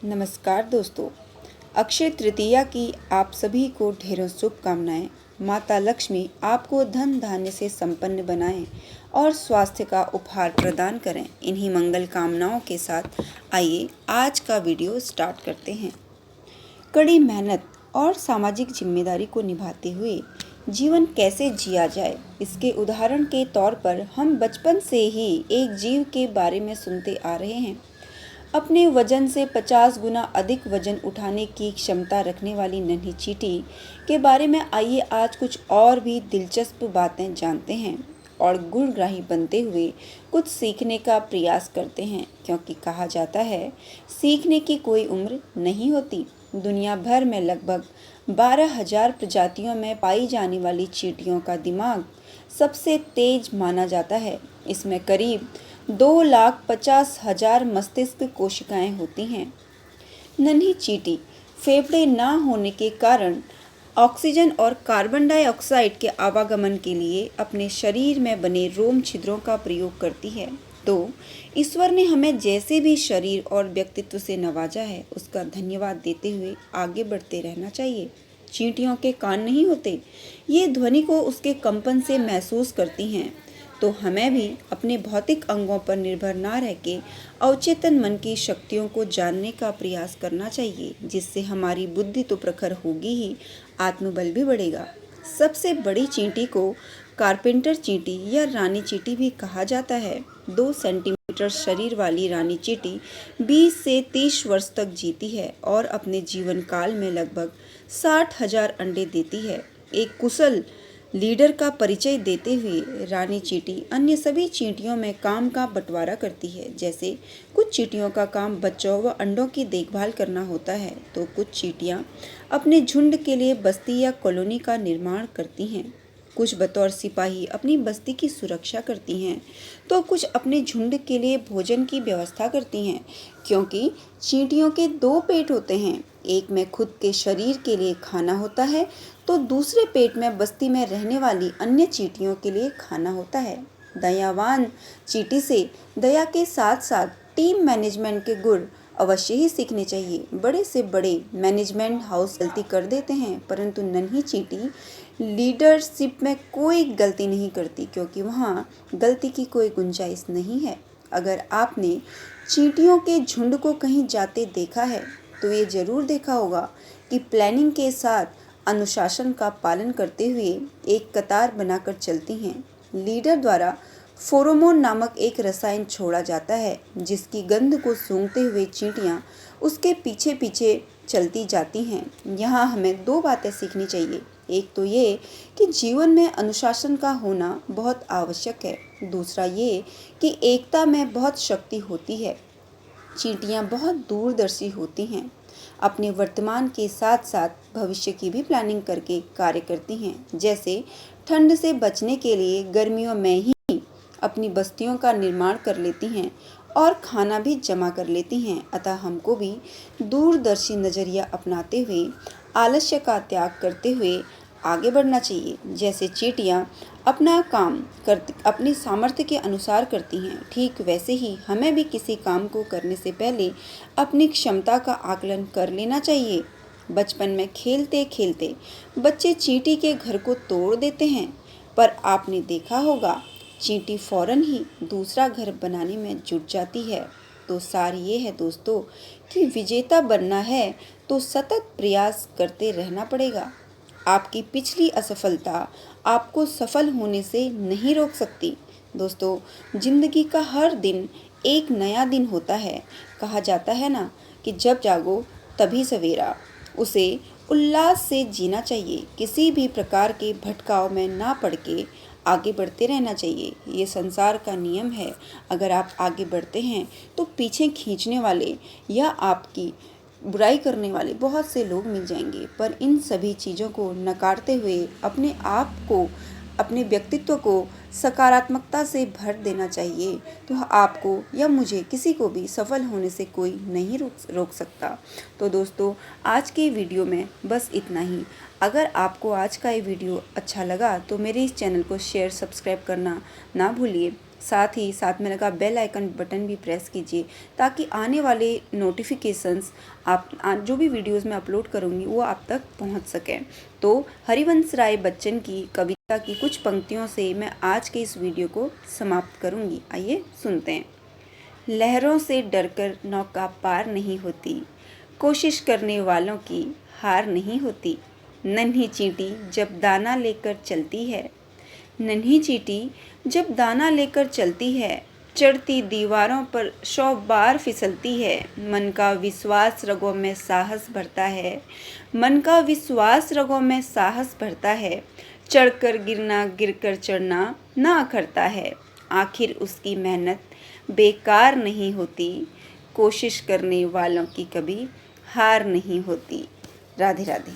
नमस्कार दोस्तों, अक्षय तृतीया की आप सभी को ढेरों शुभकामनाएं। माता लक्ष्मी आपको धन धान्य से संपन्न बनाएं और स्वास्थ्य का उपहार प्रदान करें। इन्हीं मंगल कामनाओं के साथ आइए आज का वीडियो स्टार्ट करते हैं। कड़ी मेहनत और सामाजिक जिम्मेदारी को निभाते हुए जीवन कैसे जिया जाए, इसके उदाहरण के तौर पर हम बचपन से ही एक जीव के बारे में सुनते आ रहे हैं। अपने वजन से 50 गुना अधिक वजन उठाने की क्षमता रखने वाली नन्ही चींटी के बारे में आइए आज कुछ और भी दिलचस्प बातें जानते हैं और गुणग्राही बनते हुए कुछ सीखने का प्रयास करते हैं, क्योंकि कहा जाता है सीखने की कोई उम्र नहीं होती। दुनिया भर में लगभग 12,000 प्रजातियों में पाई जाने वाली चींटियों का दिमाग सबसे तेज माना जाता है। इसमें करीब 2,50,000 मस्तिष्क कोशिकाएं होती हैं। नन्ही चींटी फेफड़े ना होने के कारण ऑक्सीजन और कार्बन डाइऑक्साइड के आवागमन के लिए अपने शरीर में बने रोम छिद्रों का प्रयोग करती है। तो ईश्वर ने हमें जैसे भी शरीर और व्यक्तित्व से नवाजा है, उसका धन्यवाद देते हुए आगे बढ़ते रहना चाहिए। चींटियों के कान नहीं होते, ये ध्वनि को उसके कंपन से महसूस करती हैं। तो हमें भी अपने भौतिक अंगों पर निर्भर ना रह के अवचेतन मन की शक्तियों को जानने का प्रयास करना चाहिए, जिससे हमारी बुद्धि तो प्रखर होगी ही, आत्मबल भी बढ़ेगा। सबसे बड़ी चींटी को कारपेंटर चींटी या रानी चींटी भी कहा जाता है। 2 सेंटीमीटर शरीर वाली रानी चींटी 20 से 30 वर्ष तक जीती है और अपने जीवन काल में लगभग 60,000 अंडे देती है। एक कुशल लीडर का परिचय देते हुए रानी चींटी अन्य सभी चींटियों में काम का बंटवारा करती है। जैसे कुछ चींटियों का काम बच्चों व अंडों की देखभाल करना होता है, तो कुछ चींटियां अपने झुंड के लिए बस्ती या कॉलोनी का निर्माण करती हैं। कुछ बतौर सिपाही अपनी बस्ती की सुरक्षा करती हैं, तो कुछ अपने झुंड के लिए भोजन की व्यवस्था करती हैं। क्योंकि चींटियों के 2 पेट होते हैं, एक में खुद के शरीर के लिए खाना होता है, तो दूसरे पेट में बस्ती में रहने वाली अन्य चींटियों के लिए खाना होता है। दयावान चींटी से दया के साथ साथ टीम मैनेजमेंट के गुण अवश्य ही सीखने चाहिए। बड़े से बड़े मैनेजमेंट हाउस गलती कर देते हैं, परंतु नन्ही चींटी लीडरशिप में कोई गलती नहीं करती, क्योंकि वहाँ गलती की कोई गुंजाइश नहीं है। अगर आपने चींटियों के झुंड को कहीं जाते देखा है, तो ये जरूर देखा होगा कि प्लानिंग के साथ अनुशासन का पालन करते हुए एक कतार बनाकर चलती हैं। लीडर द्वारा फेरोमोन नामक एक रसायन छोड़ा जाता है, जिसकी गंध को सूंघते हुए चींटियां उसके पीछे पीछे चलती जाती हैं। यहाँ हमें 2 बातें सीखनी चाहिए। एक तो ये कि जीवन में अनुशासन का होना बहुत आवश्यक है। दूसरा ये कि एकता में बहुत शक्ति होती है। चींटियां बहुत दूरदर्शी होती हैं, अपने वर्तमान के साथ साथ भविष्य की भी प्लानिंग करके कार्य करती हैं। जैसे ठंड से बचने के लिए गर्मियों में ही अपनी बस्तियों का निर्माण कर लेती हैं और खाना भी जमा कर लेती हैं। अतः हमको भी दूरदर्शी नज़रिया अपनाते हुए आलस्य का त्याग करते हुए आगे बढ़ना चाहिए। जैसे चींटियां अपना काम अपनी सामर्थ्य के अनुसार करती हैं, ठीक वैसे ही हमें भी किसी काम को करने से पहले अपनी क्षमता का आकलन कर लेना चाहिए। बचपन में खेलते खेलते बच्चे चींटी के घर को तोड़ देते हैं, पर आपने देखा होगा चींटी फौरन ही दूसरा घर बनाने में जुट जाती है। तो सार ये है दोस्तों कि विजेता बनना है तो सतत प्रयास करते रहना पड़ेगा। आपकी पिछली असफलता आपको सफल होने से नहीं रोक सकती। दोस्तों, जिंदगी का हर दिन एक नया दिन होता है। कहा जाता है ना कि जब जागो तभी सवेरा। उसे उल्लास से जीना चाहिए। किसी भी प्रकार के भटकाव में ना पड़ के आगे बढ़ते रहना चाहिए। ये संसार का नियम है। अगर आप आगे बढ़ते हैं तो पीछे खींचने वाले या आपकी बुराई करने वाले बहुत से लोग मिल जाएंगे, पर इन सभी चीज़ों को नकारते हुए अपने आप को, अपने व्यक्तित्व को सकारात्मकता से भर देना चाहिए। तो आपको या मुझे, किसी को भी सफल होने से कोई नहीं रोक सकता। तो दोस्तों, आज के वीडियो में बस इतना ही। अगर आपको आज का ये वीडियो अच्छा लगा तो मेरे इस चैनल को शेयर सब्सक्राइब करना ना भूलिए। साथ ही साथ में लगा बेल आइकन बटन भी प्रेस कीजिए ताकि आने वाले नोटिफिकेशंस जो भी वीडियोस मैं अपलोड करूँगी वो आप तक पहुँच सकें। तो हरिवंश राय बच्चन की कविता की कुछ पंक्तियों से मैं आज के इस वीडियो को समाप्त करूँगी। आइए सुनते हैं। लहरों से डरकर नौका पार नहीं होती, कोशिश करने वालों की हार नहीं होती। नन्ही चींटी जब दाना लेकर चलती है, नन्ही चींटी जब दाना लेकर चलती है, चढ़ती दीवारों पर 100 बार फिसलती है। मन का विश्वास रगों में साहस भरता है, मन का विश्वास रगों में साहस भरता है। चढ़कर गिरना गिरकर चढ़ना ना अखरता है, आखिर उसकी मेहनत बेकार नहीं होती। कोशिश करने वालों की कभी हार नहीं होती। राधे राधे।